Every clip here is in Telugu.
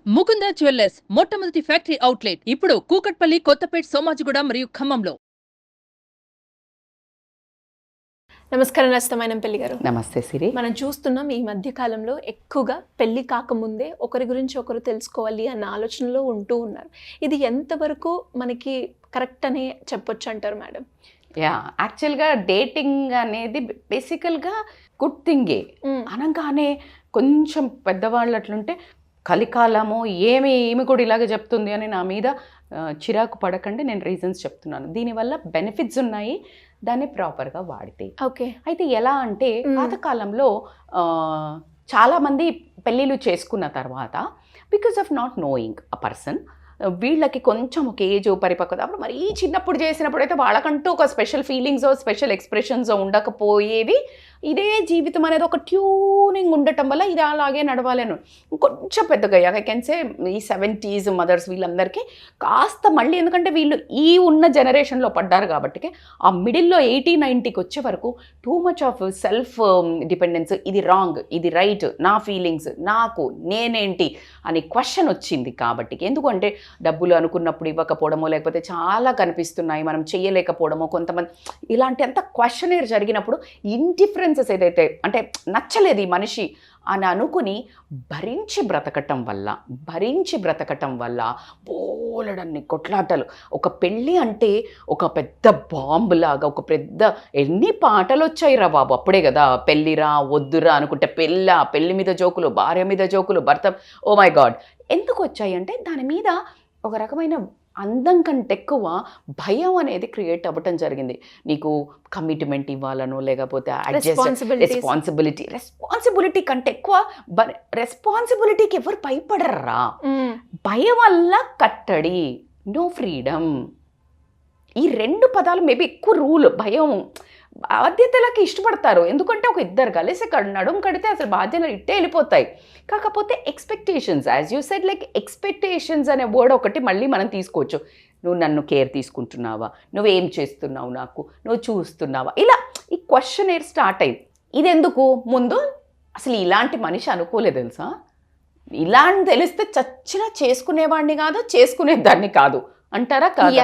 ముకుంద జ్యువెల్లర్స్ మొట్టమొదటి ఫ్యాక్టరీ అవుట్లెట్ ఇప్పుడు కూకట్పల్లి, కొత్తపేట్, సోమాజిగూడ మరియు ఖమ్మంలో. నమస్కారం నష్టమైన పెళ్లి గారు. నమస్తే సిరి. మనం చూస్తున్నాం ఈ మధ్య కాలంలో ఎక్కువగా పెళ్లి కాకముందే ఒకరి గురించి ఒకరు తెలుసుకోవాలి అన్న ఆలోచనలో ఉంటూ ఉన్నారు. ఇది ఎంతవరకు మనకి కరెక్ట్ అని చెప్పొచ్చు అంటారు మేడం? యాక్చువల్గా డేటింగ్ అనేది బేసికల్గా గుడ్ థింగే. అనగానే కొంచెం పెద్దవాళ్ళు అట్లుంటే కలికాలము ఏమి కూడా ఇలాగే చెప్తుంది అని నా మీద చిరాకు పడకండి. నేను రీజన్స్ చెప్తున్నాను. దీనివల్ల బెనిఫిట్స్ ఉన్నాయి, దాన్ని ప్రాపర్గా వాడితే. ఓకే. అయితే ఎలా అంటే పాతకాలంలో చాలామంది పెళ్ళిళ్ళు చేసుకున్న తర్వాత because of not knowing a person, వీళ్ళకి కొంచెం ఒక ఏజ్ పరిపక్వత అప్పుడు మరీ చిన్నప్పుడు చేసినప్పుడు అయితే వాళ్ళకంటూ ఒక స్పెషల్ ఫీలింగ్స్ స్పెషల్ ఎక్స్ప్రెషన్స్ ఉండకపోయేవి. ఇదే జీవితం అనేది ఒక ట్యూనింగ్ ఉండటం వల్ల ఇది అలాగే నడవాలను. కొంచెం పెద్దగా ఐ కెన్ సే ఈ 70s మదర్స్ వీళ్ళందరికీ కాస్త మళ్ళీ, ఎందుకంటే వీళ్ళు ఈ ఉన్న జనరేషన్లో పడ్డారు కాబట్టి ఆ మిడిల్లో 80-90కి వచ్చే వరకు too much of self dependence, ఇది రాంగ్, ఇది రైట్, నా ఫీలింగ్స్, నాకు నేనేంటి అని క్వశ్చన్ వచ్చింది. కాబట్టి ఎందుకంటే డబ్బులు అనుకున్నప్పుడు ఇవ్వకపోవడమో, లేకపోతే చాలా కనిపిస్తున్నాయి మనం చేయలేకపోవడమో, కొంతమంది ఇలాంటి అంత క్వశ్చనేర్ జరిగినప్పుడు ఇండిఫరెన్సెస్ ఏదైతే అంటే నచ్చలేదు ఈ మనిషి అని అనుకుని భరించి బ్రతకటం వల్ల బోలెడన్ని కొట్లాటలు. ఒక పెళ్ళి అంటే ఒక పెద్ద బాంబులాగా, ఒక పెద్ద ఎన్ని పాటలు వచ్చాయి రా బాబు అప్పుడే కదా. పెళ్ళిరా వద్దురా అనుకుంటే పెళ్ళి మీద జోకులు, భార్య మీద జోకులు, భర్త, ఓ మై గాడ్. ఎందుకు వచ్చాయి అంటే దాని మీద ఒక రకమైన అందం కంటే ఎక్కువ భయం అనేది క్రియేట్ అవ్వటం జరిగింది. నీకు కమిట్మెంట్ ఇవ్వాలనో, లేకపోతే రెస్పాన్సిబిలిటీ కంటే ఎక్కువ రెస్పాన్సిబిలిటీకి ఎవరు భయపడర్రా. భయం వల్ల కట్టడి, నో ఫ్రీడమ్. ఈ రెండు పదాలు మేబీ ఎక్కువ రూల్. భయం బాధ్యతలకి ఇష్టపడతారు, ఎందుకంటే ఒక ఇద్దరు కలిసి నడుము కడితే అసలు బాధ్యతలు ఇట్టే వెళ్ళిపోతాయి. కాకపోతే expectations, as you said, like expectations అనే వర్డ్ ఒకటి మళ్ళీ మనం తీసుకోవచ్చు. నువ్వు నన్ను కేర్ తీసుకుంటున్నావా, నువ్వేం చేస్తున్నావు, నాకు నువ్వు చూస్తున్నావా, ఇలా ఈ క్వశ్చనేర్ స్టార్ట్ అయింది. ఇది ఎందుకు? ముందు అసలు ఇలాంటి మనిషి అనుకోలేదు తెలుసా. ఇలాంటి తెలిస్తే చచ్చినా చేసుకునేవాడిని కాదు, చేసుకునేదాన్ని కాదు అంటారా? కాదు.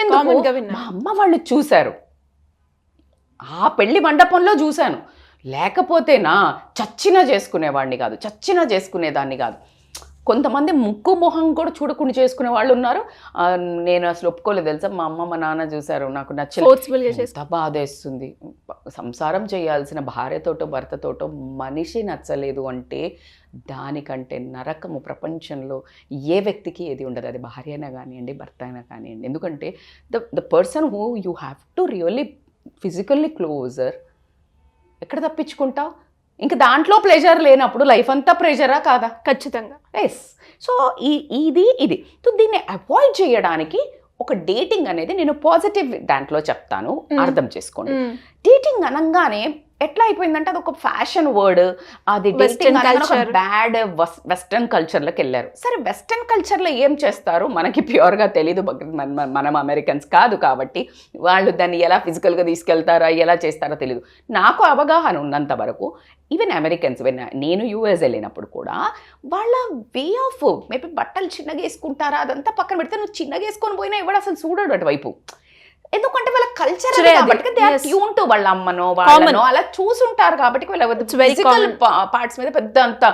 ఎందుకు? మా అమ్మ వాళ్ళు చూశారు, ఆ పెళ్లి మండపంలో చూశాను. లేకపోతేనా చచ్చినా చేసుకునేవాడిని కాదు, చచ్చినా చేసుకునేదాన్ని కాదు. కొంతమంది ముక్కు మొహం కూడా చూడకుండా చేసుకునే వాళ్ళు ఉన్నారు. నేను అసలు ఒప్పుకోలేదు తెలుసా. మా అమ్మ మా నాన్న చూశారు, నాకు నచ్చలేదు, బాధేస్తుంది. సంసారం చేయాల్సిన భార్యతోటో భర్తతోటో మనిషి నచ్చలేదు అంటే దానికంటే నరకము ప్రపంచంలో ఏ వ్యక్తికి ఏది ఉండదు. అది భార్య అయినా కానివ్వండి, భర్త అయినా కానివ్వండి. ఎందుకంటే the person who you have to really physically closer. ఎక్కడ తప్పించుకుంటావు? ఇంకా దాంట్లో ప్లెజర్ లేనప్పుడు లైఫ్ అంతా ప్రెషరా కాదా? ఖచ్చితంగా. ఎస్. సో ఇది సో దీన్ని అవాయిడ్ చేయడానికి ఒక డేటింగ్ అనేది నేను పాజిటివ్ దాంట్లో చెప్తాను, అర్థం చేసుకోండి. డేటింగ్ అనగానే ఎట్లా అయిపోయిందంటే అది ఒక ఫ్యాషన్ వర్డ్. అది బ్యాడ్ వెస్ట్రన్ కల్చర్లోకి వెళ్ళారు. సరే, వెస్ట్రన్ కల్చర్లో ఏం చేస్తారు మనకి ప్యూర్గా తెలీదు. మనం అమెరికన్స్ కాదు కాబట్టి వాళ్ళు దాన్ని ఎలా ఫిజికల్గా తీసుకెళ్తారా, ఎలా చేస్తారో తెలీదు. నాకు అవగాహన ఉన్నంత వరకు ఈవెన్ అమెరికన్స్, నేను యూఎస్ వెళ్ళినప్పుడు కూడా వాళ్ళ వే ఆఫ్ మేబీ బట్టలు చిన్నగా వేసుకుంటారా అదంతా పక్కన పెడితే, నువ్వు చిన్నగా వేసుకొని పోయినా ఎవడు అసలు చూడడు అటువైపు. ఎందుకంటే వాళ్ళ కల్చర్ కాబట్టి దే ఆర్ ట్యూన్ టు వాళ్ళ అమ్మనో వాళ్ళనో అలా చూసుంటారు కాబట్టి వాళ్ళ ఫిజికల్ పార్ట్స్ మీద పెద్ద అంత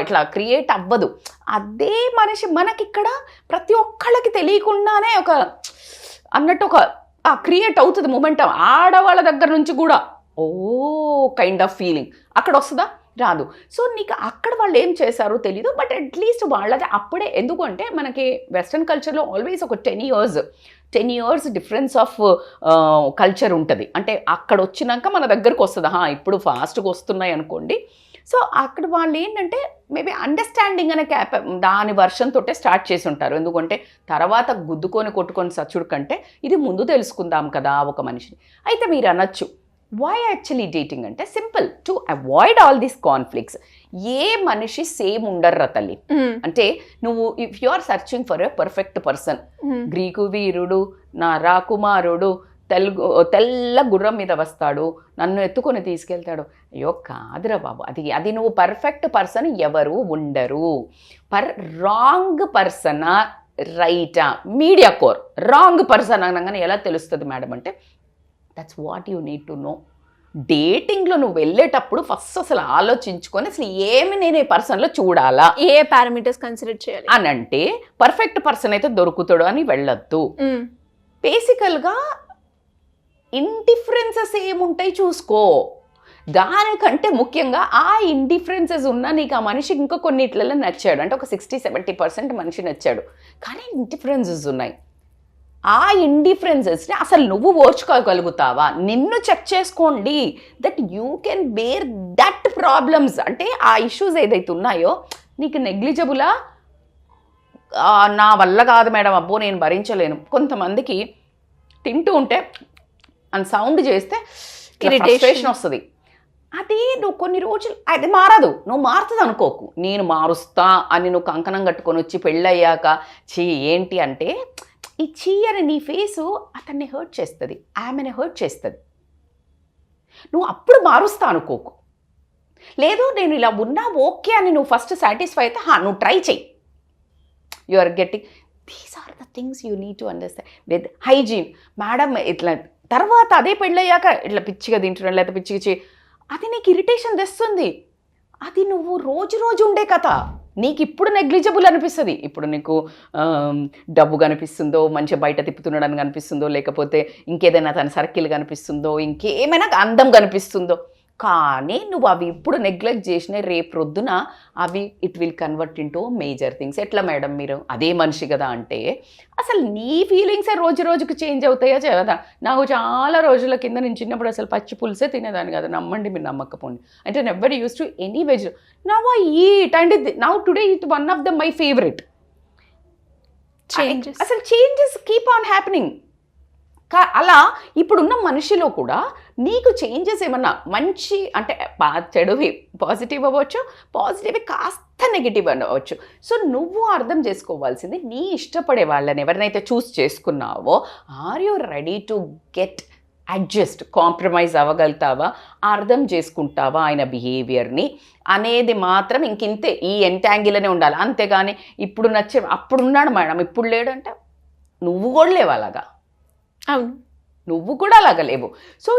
ఇట్లా క్రియేట్ అవ్వదు. అదే మనిషి మనకిక్కడ ప్రతి ఒక్కళ్ళకి తెలియకుండానే ఒక అన్నట్టు ఒక క్రియేట్ అవుతుంది మొమెంటం. ఆడవాళ్ళ దగ్గర నుంచి కూడా ఓ కైండ్ ఆఫ్ ఫీలింగ్ అక్కడ వస్తుందా? రాదు. సో నీకు అక్కడ వాళ్ళు ఏం చేశారో తెలీదు, బట్ అట్లీస్ట్ వాళ్ళది అప్పుడే. ఎందుకంటే మనకి వెస్ట్రన్ కల్చర్లో ఆల్వేస్ ఒక 10 years డిఫరెన్స్ ఆఫ్ కల్చర్ ఉంటుంది. అంటే అక్కడ వచ్చినాక మన దగ్గరకు వస్తుంది. ఇప్పుడు ఫాస్ట్గా వస్తున్నాయి అనుకోండి. సో అక్కడ వాళ్ళు ఏంటంటే మేబీ అండర్స్టాండింగ్ అనే దాని వర్షన్తో స్టార్ట్ చేసి ఉంటారు. ఎందుకంటే తర్వాత గుద్దుకొని కొట్టుకొని సచ్చుడు కంటే ఇది ముందు తెలుసుకుందాం కదా ఒక మనిషిని. అయితే మీరు అనొచ్చు, వై యాక్చువల్లీ డేటింగ్ అంటే simple, to avoid all these conflicts. ఏ మనిషి సేమ్ ఉండర్రా తల్లి. అంటే నువ్వు if you are searching for a perfect person, Greek వీరుడు, నా రాకుమారుడు, తెల్ల గుర్రం మీద వస్తాడు, నన్ను ఎత్తుకొని తీసుకెళ్తాడు. అయ్యో కాదురా బాబు, అది నువ్వు పర్ఫెక్ట్ పర్సన్ ఎవరు ఉండరు. రాంగ్ పర్సనా రైటా, మీడియా కోర్ రాంగ్ పర్సన్ అనగానే ఎలా తెలుస్తుంది మేడం అంటే, that's what you need to know. డేటింగ్లో నువ్వు వెళ్ళేటప్పుడు ఫస్ట్ అసలు ఆలోచించుకొని అసలు ఏమి నేను ఈ పర్సన్లో చూడాలా, ఏ పారామీటర్స్ కన్సిడర్ చేయాలి అని అంటే పర్ఫెక్ట్ పర్సన్ అయితే దొరుకుతాడు అని వెళ్ళొద్దు. బేసికల్గా ఇండిఫరెన్సెస్ ఏముంటాయి చూసుకో. దానికంటే ముఖ్యంగా ఆ ఇండిఫరెన్సెస్ ఉన్నా నీకు ఆ మనిషి ఇంకా కొన్నిట్లలో నచ్చాడు అంటే ఒక 60-70% మనిషి నచ్చాడు, కానీ ఇండిఫరెన్సెస్ ఉన్నాయి. ఆ ఇండిఫరెన్సెస్ని అసలు నువ్వు ఓర్చుకోగలుగుతావా, నిన్ను చెక్ చేసుకోండి. That you can bear that problems. అంటే ఆ ఇష్యూస్ ఏదైతే ఉన్నాయో నీకు నెగ్లిజబులా, నా వల్ల కాదు మేడం, అబ్బో నేను భరించలేను. కొంతమందికి తింటూ ఉంటే అని సౌండ్ చేస్తే ఇరిటేషన్ వస్తుంది. అది నువ్వు కొన్ని రోజులు అది మారదు, నువ్వు మారుతుంది అనుకోకు. నేను మారుస్తా అని నువ్వు కంకణం కట్టుకొని వచ్చి పెళ్ళయ్యాక చీ ఏంటి అంటే, ఈ చీ అని నీ ఫేసు అతన్ని హర్ట్ చేస్తుంది, ఆమెని హర్ట్ చేస్తుంది. నువ్వు అప్పుడు మారుస్తా అనుకోకు. లేదు నేను ఇలా ఉన్నా ఓకే అని నువ్వు ఫస్ట్ సాటిస్ఫై అయితే నువ్వు ట్రై చెయ్యి. You are getting these are the things you need to understand. With hygiene madam. ఇట్లా తర్వాత అదే పెళ్ళయ్యాక ఇట్లా పిచ్చిగా తింటున్నాడు లేకపోతే పిచ్చిగా అది నీకు ఇరిటేషన్ తెస్తుంది. అది నువ్వు రోజు ఉండే కథ. నీకు ఇప్పుడు నెగ్లిజబుల్ అనిపిస్తుంది. ఇప్పుడు నీకు డబ్బు కనిపిస్తుందో, మంచిగా బయట తిప్పుతున్నాడని కనిపిస్తుందో, లేకపోతే ఇంకేదైనా తన సర్కిల్ కనిపిస్తుందో, ఇంకేమైనా అందం కనిపిస్తుందో, కానీ నువ్వు అవి ఇప్పుడు నెగ్లెక్ట్ చేసిన రేపు ప్రొద్దున అవి it will convert into major things. ఎట్లా మేడం మీరు అదే మనిషి కదా అంటే, అసలు నీ ఫీలింగ్సే రోజుకు చేంజ్ అవుతాయా కదా. నాకు చాలా రోజుల కింద నేను చిన్నప్పుడు అసలు పచ్చి పులుసే తినేదాన్ని కదా, నమ్మండి మీరు నమ్మకపోండి. అంటే never used to any veg, now I eat and now today it one of the my favourite. అసలు చేంజెస్ కీప్ ఆన్ హ్యాపెనింగ్. అలా ఇప్పుడున్న మనిషిలో కూడా నీకు చేంజెస్ ఏమన్నా మంచి అంటే చెడువి పాజిటివ్ అవ్వచ్చు, పాజిటివ్ కాస్త నెగిటివ్ అవ్వచ్చు. సో నువ్వు అర్థం చేసుకోవాల్సింది, నీ ఇష్టపడే వాళ్ళని ఎవరినైతే చూస్ చేసుకున్నావో are you ready to get adjust, compromise అవ్వగలుగుతావా, అర్థం చేసుకుంటావా ఆయన బిహేవియర్ని అనేది మాత్రం ఇంకింతే. ఈ ఎంటాంగిల్నే ఉండాలి. అంతేగాని ఇప్పుడు నచ్చే అప్పుడున్నాడు మేడం ఇప్పుడు లేడు అంటే నువ్వు కూడా లేవు అలాగా. అవును, నువ్వు కూడా అలాగ లేవు. సో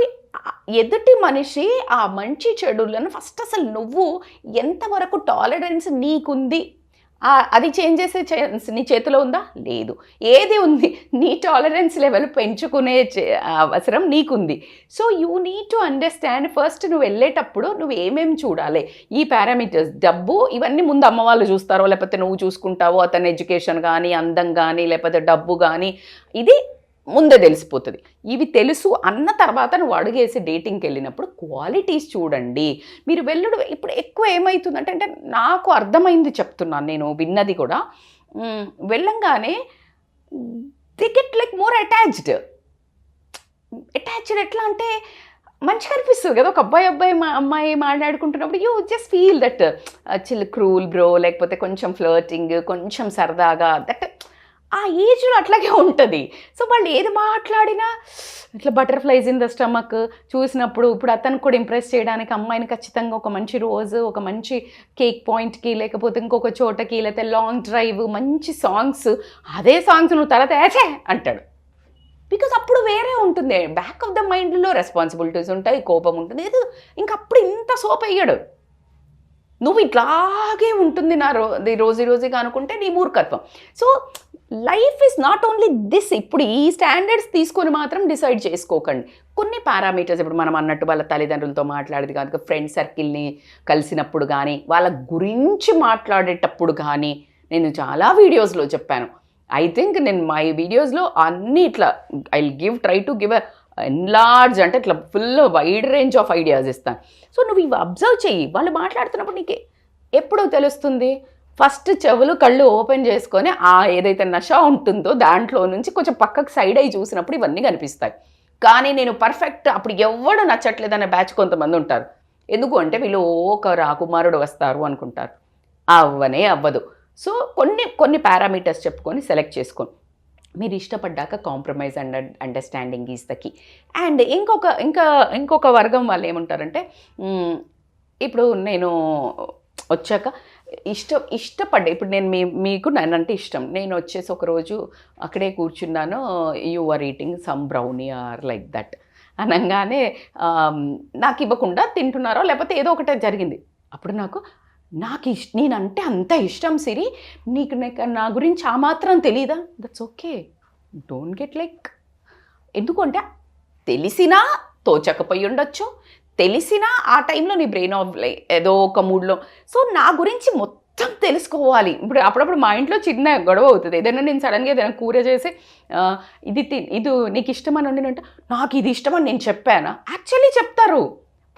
ఎదుటి మనిషి ఆ మంచి చెడులను ఫస్ట్ అసలు నువ్వు ఎంతవరకు టాలరెన్స్ నీకుంది, అది చేంజ్ చేసే నీ చేతిలో ఉందా, లేదు. ఏది ఉంది, నీ టాలరెన్స్ లెవెల్ పెంచుకునే అవసరం నీకుంది. So you need to understand first. నువ్వు వెళ్ళేటప్పుడు నువ్వు ఏమేమి చూడాలి, ఈ పారామీటర్స్. డబ్బు ఇవన్నీ ముందు అమ్మ వాళ్ళు చూస్తారో లేకపోతే నువ్వు చూసుకుంటావో, అతని ఎడ్యుకేషన్ కానీ, అందం కానీ, లేకపోతే డబ్బు కానీ, ఇది ముందే తెలిసిపోతుంది. ఇవి తెలుసు అన్న తర్వాత నువ్వు అడుగేసి డేటింగ్కి వెళ్ళినప్పుడు క్వాలిటీస్ చూడండి. మీరు వెళ్ళడు ఇప్పుడు ఎక్కువ ఏమవుతుందంటే, అంటే నాకు అర్థమైంది చెప్తున్నాను, నేను విన్నది కూడా, వెళ్ళంగానే they get like more attached. ఎట్లా అంటే మంచిగా అనిపిస్తుంది కదా, ఒక అమ్మాయి మాట్లాడుకుంటున్నప్పుడు you just feel that chill cruel bro, లేకపోతే కొంచెం ఫ్లర్టింగ్, కొంచెం సరదాగా, దట్ ఆ ఏజ్లో అట్లాగే ఉంటుంది. సో వాళ్ళు ఏది మాట్లాడినా ఇట్లా బటర్ఫ్లైస్ ఇన్ ద స్టమక్ చూసినప్పుడు, ఇప్పుడు అతను కూడా ఇంప్రెస్ చేయడానికి అమ్మాయిని ఖచ్చితంగా ఒక మంచి రోజు, ఒక మంచి కేక్ పాయింట్కి, లేకపోతే ఇంకొక చోటకి, లేకపోతే లాంగ్ డ్రైవ్, మంచి సాంగ్స్, అదే సాంగ్స్ నువ్వు తర్వాత ఏచే అంటాడు. బికాజ్ అప్పుడు వేరే ఉంటుంది, బ్యాక్ ఆఫ్ ద మైండ్లో రెస్పాన్సిబిలిటీస్ ఉంటాయి, కోపం ఉంటుంది. ఇంకప్పుడు ఇంత సోప్ అయ్యాడు. నువ్వు ఇట్లాగే ఉంటుంది నా రోజుగా అనుకుంటే నీ మూర్ఖత్వం. So life is not only this. ఇప్పుడు ఈ స్టాండర్డ్స్ తీసుకొని మాత్రం డిసైడ్ చేసుకోకండి. కొన్ని పారామీటర్స్ ఇప్పుడు మనం అన్నట్టు వాళ్ళ తల్లిదండ్రులతో మాట్లాడేది కాదు, ఫ్రెండ్ సర్కిల్ని కలిసినప్పుడు కానీ, వాళ్ళ గురించి మాట్లాడేటప్పుడు కానీ, నేను చాలా వీడియోస్లో చెప్పాను. ఐ థింక్ నేను మై వీడియోస్లో అన్నీ ఇట్లా ట్రై టు గివ్ ఎన్లార్జ్, అంటే ఇట్లా full wide range of ideas ఇస్తాను. సో నువ్వు ఇవి అబ్జర్వ్ చెయ్యి. వాళ్ళు మాట్లాడుతున్నప్పుడు నీకు ఎప్పుడో తెలుస్తుంది. ఫస్ట్ చెవులు కళ్ళు ఓపెన్ చేసుకొని ఏదైతే నష ఉంటుందో దాంట్లో నుంచి కొంచెం పక్కకు సైడ్ అయ్యి చూసినప్పుడు ఇవన్నీ కనిపిస్తాయి. కానీ నేను పర్ఫెక్ట్ అప్పుడు ఎవడు నచ్చట్లేదనే బ్యాచ్ కొంతమంది ఉంటారు. ఎందుకు అంటే వీళ్ళు ఒక రాకుమారుడు వస్తారు అనుకుంటారు, అవ్వనే అవ్వదు. సో కొన్ని పారామీటర్స్ చెప్పుకొని సెలెక్ట్ చేసుకోండి. మీరు ఇష్టపడ్డాక compromise and understanding is the key. And ఇంకొక వర్గం వాళ్ళు ఏమంటారంటే ఇప్పుడు నేను వచ్చాక ఇష్టపడ్డా, ఇప్పుడు నేను మీకు నన్నంటే ఇష్టం, నేను వచ్చేసి ఒకరోజు అక్కడే కూర్చున్నాను, you are eating some brownie or like that అనగానే నాకు ఇవ్వకుండా తింటున్నారో లేకపోతే ఏదో ఒకటే జరిగింది. అప్పుడు నేనంటే అంత ఇష్టం సిరి, నీకు నా గురించి ఆ మాత్రం తెలీదా? That's okay, don't get like, ఎందుకంటే తెలిసినా తోచకపోయి ఉండొచ్చు, తెలిసినా ఆ టైంలో నీ బ్రెయిన్ ఆఫ్ లైక్ ఏదో ఒక మూడ్లో. సో నా గురించి మొత్తం తెలుసుకోవాలి. ఇప్పుడు అప్పుడప్పుడు మా ఇంట్లో చిన్న గొడవ అవుతుంది, ఏదైనా నేను సడన్గా ఏదైనా కూర చేసి ఇది నీకు ఇష్టం అని వండినంటే నాకు ఇది ఇష్టం అని నేను చెప్పానా, యాక్చువల్లీ చెప్తారు.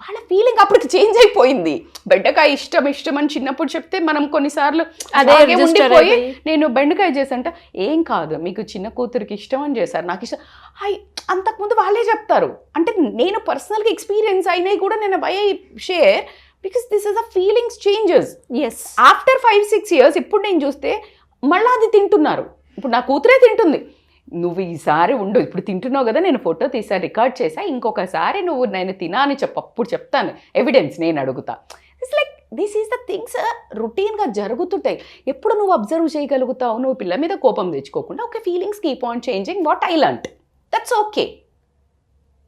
వాళ్ళ ఫీలింగ్ అప్పటికి చేంజ్ అయిపోయింది. బెండకాయ ఇష్టం అని చిన్నప్పుడు చెప్తే మనం కొన్నిసార్లు అదే ఉండిపోయి నేను బెండకాయ చేసంట, ఏం కాదు మీకు చిన్న కూతురికి ఇష్టం అని చేశారు, నాకు ఇష్టం అంతకుముందు వాళ్ళే చెప్తారు. అంటే నేను పర్సనల్గా ఎక్స్పీరియన్స్ అయినవి కూడా నేను why share because this is a feelings changes. Yes, after 5-6 years ఇప్పుడు నేను చూస్తే మళ్ళీ అది తింటున్నారు. ఇప్పుడు నా కూతురే తింటుంది. నువ్వు ఈసారి ఉండు, ఇప్పుడు తింటున్నావు కదా, నేను ఫోటో తీసా రికార్డ్ చేసా, ఇంకొకసారి నువ్వు నేను తినా అని అప్పుడు చెప్తాను, ఎవిడెన్స్ నేను అడుగుతా. It's like this is the things రొటీన్గా జరుగుతుంటాయి. ఎప్పుడు నువ్వు అబ్జర్వ్ చేయగలుగుతావు, నువ్వు పిల్ల మీద కోపం తెచ్చుకోకుండా okay feelings keep on changing what I learned, that's okay.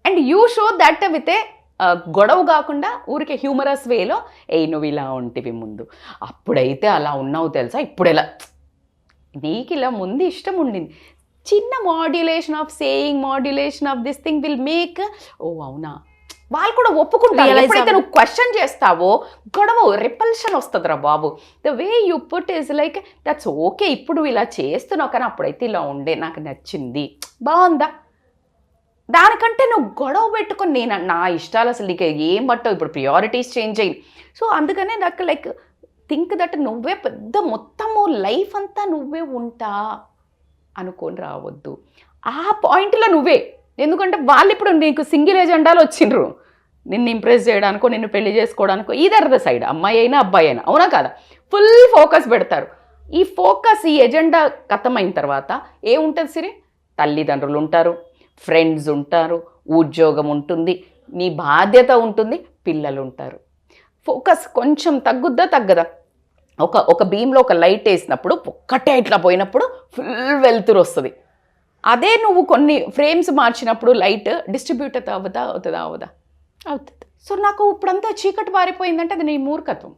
And you show that with ఏ గొడవ కాకుండా ఊరికే హ్యూమరస్ వేలో, నువ్వు ఇలా ఉంటివి ముందు, అప్పుడైతే అలా ఉన్నావు తెలుసా, ఇప్పుడు ఎలా, నీకు ఇలా ముందు ఇష్టం ఉండింది. చిన్న modulation of saying, modulation of this thing will make ఓ అవునా, వాళ్ళు కూడా ఒప్పుకుంటారు. ఎప్పుడైతే నువ్వు క్వశ్చన్ చేస్తావో గొడవ రిపల్షన్ వస్తుందిరా బాబు. The way you put is like that's okay, ఇప్పుడు ఇలా చేస్తున్నావు కానీ అప్పుడైతే ఇలా ఉండే, నాకు నచ్చింది, బాగుందా. దానికంటే నువ్వు గొడవ పెట్టుకొని నేను నా ఇష్టాలు అసలు నీకు ఏం పట్టవు, ఇప్పుడు ప్రియారిటీస్ చేంజ్ అయ్యి. సో అందుకనే నాకు లైక్ థింక్ దట్ నువ్వే పెద్ద మొత్తము లైఫ్ అంతా నువ్వే ఉంటా అనుకొని రావద్దు. ఆ పాయింట్లో నువ్వే, ఎందుకంటే వాళ్ళు ఇప్పుడు నీకు సింగిల్ ఎజెండాలు వచ్చిండ్రు, నిన్ను ఇంప్రెస్ చేయడానికో నిన్ను పెళ్లి చేసుకోవడానికో, ఈదర్ ద సైడ్ అమ్మాయి అయినా అబ్బాయి అయినా, అవునా కాదా, ఫుల్ ఫోకస్ పెడతారు. ఈ ఫోకస్ ఈ ఎజెండా ఖతమైన తర్వాత ఏముంటుంది సిరి, తల్లిదండ్రులు ఉంటారు, ఫ్రెండ్స్ ఉంటారు, ఉద్యోగం ఉంటుంది, నీ బాధ్యత ఉంటుంది, పిల్లలు ఉంటారు. ఫోకస్ కొంచెం తగ్గదా, ఒక బీమ్లో ఒక లైట్ వేసినప్పుడు ఒక్కటే ఇట్లా పోయినప్పుడు ఫుల్ వెలుతురు వస్తుంది. అదే నువ్వు కొన్ని ఫ్రేమ్స్ మార్చినప్పుడు లైట్ డిస్ట్రిబ్యూట్ అవుతుందా అవుతుంది. సో నాకు ఇప్పుడంతా చీకటి పారిపోయిందంటే అది నీ మూర్ఖత్వం.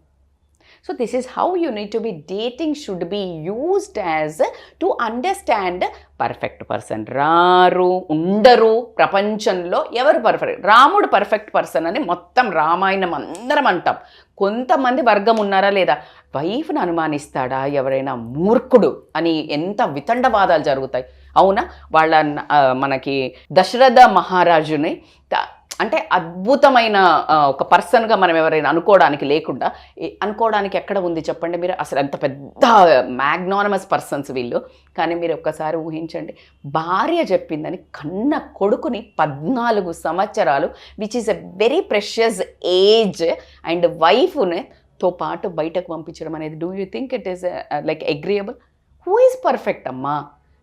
So this is how you need to be dating should be used as to understand perfect person. రారు ఉండరు ప్రపంచంలో, ఎవరు పర్ఫెక్ట్, రాముడు పర్ఫెక్ట్ పర్సన్ అని మొత్తం రామాయణం అందరం అంటాం. కొంతమంది వర్గం ఉన్నారా లేదా, వైఫ్ను అనుమానిస్తాడా ఎవరైనా మూర్ఖుడు అని ఎంత వితండవాదాలు జరుగుతాయి. అవునా, వాళ్ళ మనకి దశరథ మహారాజుని అంటే అద్భుతమైన ఒక పర్సన్గా మనం ఎవరైనా అనుకోవడానికి ఎక్కడ ఉంది చెప్పండి మీరు, అసలు ఎంత పెద్ద మ్యాగ్నానమస్ పర్సన్స్ వీళ్ళు. కానీ మీరు ఒక్కసారి ఊహించండి, భార్య చెప్పిందని కన్న కొడుకుని 14 సంవత్సరాలు which is a very precious age and వైఫ్తో పాటు బయటకు పంపించడం అనేది, do you think it is like agreeable? Who is perfect అమ్మా?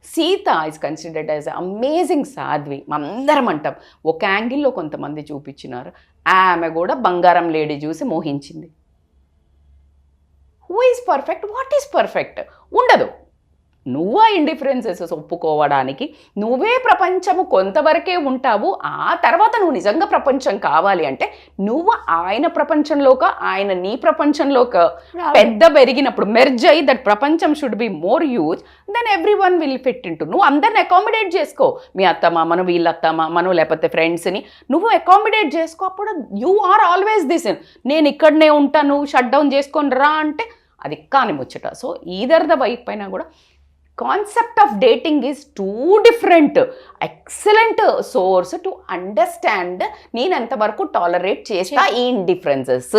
Sita is considered as amazing సాధ్వి అందరం అంటాం. ఒక యాంగిల్లో కొంతమంది చూపించినారు, ఆమె కూడా బంగారం లేడీ చూసి మోహించింది. Who is perfect? What is perfect? ఉండదు. నువ్వు ఆ ఇండిఫరెన్సెస్ ఒప్పుకోవడానికి నువ్వే ప్రపంచము కొంతవరకే ఉంటావు. ఆ తర్వాత నువ్వు నిజంగా ప్రపంచం కావాలి అంటే నువ్వు ఆయన ప్రపంచంలోక ఆయన నీ ప్రపంచంలోక పెద్ద పెరిగినప్పుడు మెర్జ్ అయ్యి దట్ ప్రపంచం should be more huge than every one will fit into. నువ్వు అందరిని అకామిడేట్ చేసుకో, మీ అత్తమామను వీళ్ళ అత్తమామను లేకపోతే ఫ్రెండ్స్ని నువ్వు అకామిడేట్ చేసుకో. అప్పుడు యూ ఆర్ ఆల్వేస్ దిస్. నేను ఇక్కడనే ఉంటాను, షట్ డౌన్ చేసుకొని రా అంటే అది కాని ముచ్చట. సో ఈదర్ ద వైఫ్ పైన కూడా concept of dating is two different. Excellent source to understand నేను ఎంతవరకు టాలరేట్ చేస్తా ఈ ఇండిఫరెన్సెస్.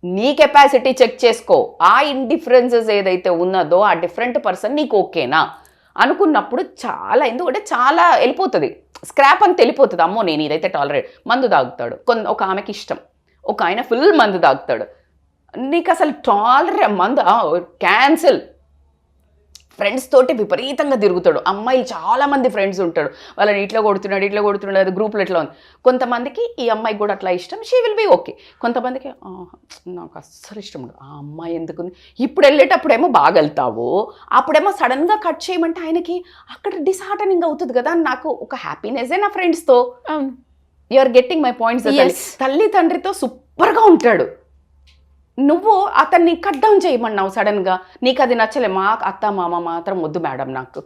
నీ కెపాసిటీ చెక్ చేసుకో. ఆ ఇండిఫరెన్సెస్ ఏదైతే ఉన్నదో ఆ డిఫరెంట్ పర్సన్ నీకు ఓకేనా అనుకున్నప్పుడు చాలా, ఎందుకంటే చాలా వెళ్ళిపోతుంది, స్క్రాప్ అని తెలిపోతుంది. అమ్మో నేను ఇదైతే టాలరేట్. మందు తాగుతాడు, ఒక ఆమెకి ఇష్టం, ఒక ఆయన ఫుల్ మందు తాగుతాడు, నీకు అసలు మందు క్యాన్సిల్. ఫ్రెండ్స్ తోటి విపరీతంగా తిరుగుతాడు, అమ్మాయిలు చాలా మంది ఫ్రెండ్స్ ఉంటాడు, వాళ్ళని ఇట్లా కొడుతున్నాడు అది గ్రూప్లో ఎట్లా ఉంది. కొంతమందికి ఈ అమ్మాయికి కూడా అట్లా ఇష్టం, షీ విల్ బీ ఓకే. కొంతమందికి నాకు అస్సలు ఇష్టం ఉండదు, ఆ అమ్మాయి ఎందుకుంది. ఇప్పుడు వెళ్ళేటప్పుడేమో బాగా వెళ్తావు, అప్పుడేమో సడన్గా కట్ చేయమంటే ఆయనకి అక్కడ డిసార్టనింగ్ అవుతుంది కదా. నాకు ఒక హ్యాపీనెస్ఏ నా ఫ్రెండ్స్తో. You are getting my points. తల్లి తండ్రితో సూపర్గా ఉంటాడు, నువ్వు అతన్ని కట్ డౌన్ చేయమన్నావు సడన్గా, నీకు అది నచ్చలే, మా అత్త మామ మాత్రం వద్దు మేడం నాకు,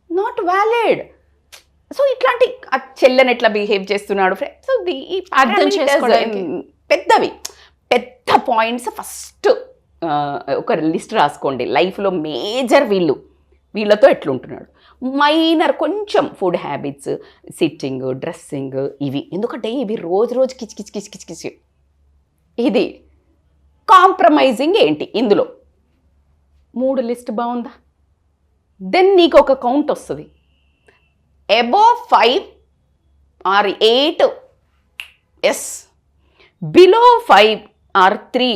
నాట్ వ్యాలిడ్. సో ఇట్లాంటి చెల్లెని ఎట్లా బిహేవ్ చేస్తున్నాడు ఫ్రెండ్స్, సో ఈ పెద్ద పాయింట్స్ ఫస్ట్ ఒక లిస్ట్ రాసుకోండి. లైఫ్లో మేజర్ వీళ్ళతో ఎట్లుంటున్నాడు, మైనర్ కొంచెం ఫుడ్ హ్యాబిట్స్, సిట్టింగ్, డ్రెస్సింగ్, ఇవి ఎందుకంటే ఇవి రోజు కిచ్ ఇది కాంప్రమైజింగ్ ఏంటి ఇందులో 3 లిస్ట్ బాగుందా, దెన్ నీకు ఒక కౌంట్ వస్తుంది. Above 5 or 8 yes, below 5 or 3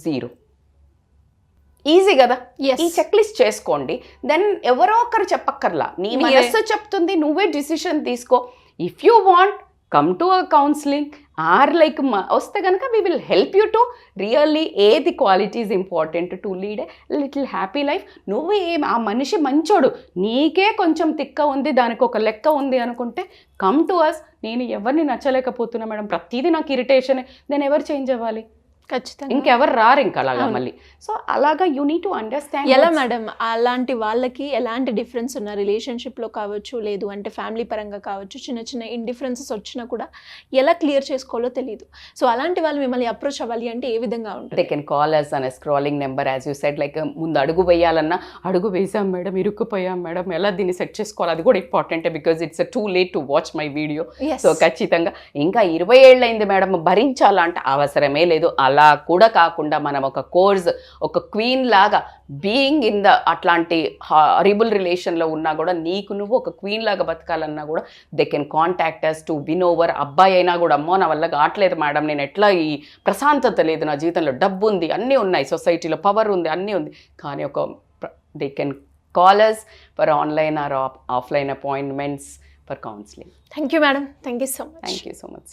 0. Easy కదా. ఈ చెక్ లిస్ట్ చేసుకోండి, దెన్ ఎవరో ఒకరు చెప్పక్కర్లా, నీ మనస్సు చెప్తుంది, నువ్వే డిసిషన్ తీసుకో. If you want come to a counselling or like వస్తే కనుక we will help you to really ఏది qualities important to lead a little happy life. నువ్వు ఆ మనిషి మంచోడు, నీకే కొంచెం తిక్క ఉంది, దానికి ఒక లెక్క ఉంది అనుకుంటే కమ్ టు అస్. నేను ఎవరిని నచ్చలేకపోతున్నా మేడం, ప్రతిదీ నాకు ఇరిటేషన్, నేను ఎవరు చేంజ్ అవ్వాలి, ఖచ్చితంగా ఇంకెవరు రారు ఇంకా అలాగా మళ్ళీ. సో అలాగా యూ నీడ్ టు అండర్స్టాండ్. ఎలా మేడం అలాంటి వాళ్ళకి ఎలాంటి డిఫరెన్స్ ఉన్న రిలేషన్షిప్లో కావచ్చు, లేదు అంటే ఫ్యామిలీ పరంగా కావచ్చు, చిన్న ఇండిఫరెన్సెస్ వచ్చినా కూడా ఎలా క్లియర్ చేసుకోవాలో తెలియదు. సో అలాంటి వాళ్ళు మిమ్మల్ని అప్రోచ్ అవ్వాలి అంటే ఏ విధంగా ఉంటుంది? They can call us on scrolling number, as you said. Like ముందు అడుగు వేయాలన్నా అడుగు వేసాం మేడం, ఇరుక్కుపోయాం మేడం, ఎలా దీన్ని సెట్ చేసుకోవాలి, అది కూడా ఇంపార్టెంటే, because it's too late to watch my video. So ఖచ్చితంగా ఇంకా 20 ఏళ్ళు అయింది మేడం భరించాలంటే అవసరమే లేదు. అలా కూడా కాకుండా మనం ఒక కోర్స్, ఒక క్వీన్ లాగా బీయింగ్ ఇన్ ద అట్లాంటి హారిబుల్ రిలేషన్లో ఉన్నా కూడా నీకు నువ్వు ఒక క్వీన్ లాగా బతకాలన్నా కూడా they can contact us to win over. అబ్బాయి అయినా కూడా అమ్మో నా వల్ల కావట్లేదు మేడం, నేను ఎట్లా ఈ ప్రశాంతత లేదు నా జీవితంలో, డబ్బు ఉంది, అన్నీ ఉన్నాయి, సొసైటీలో పవర్ ఉంది, అన్నీ ఉంది, కానీ ఒక they can call us for online or offline appointments for counselling. Thank you madam, thank you so much. Thank you so much.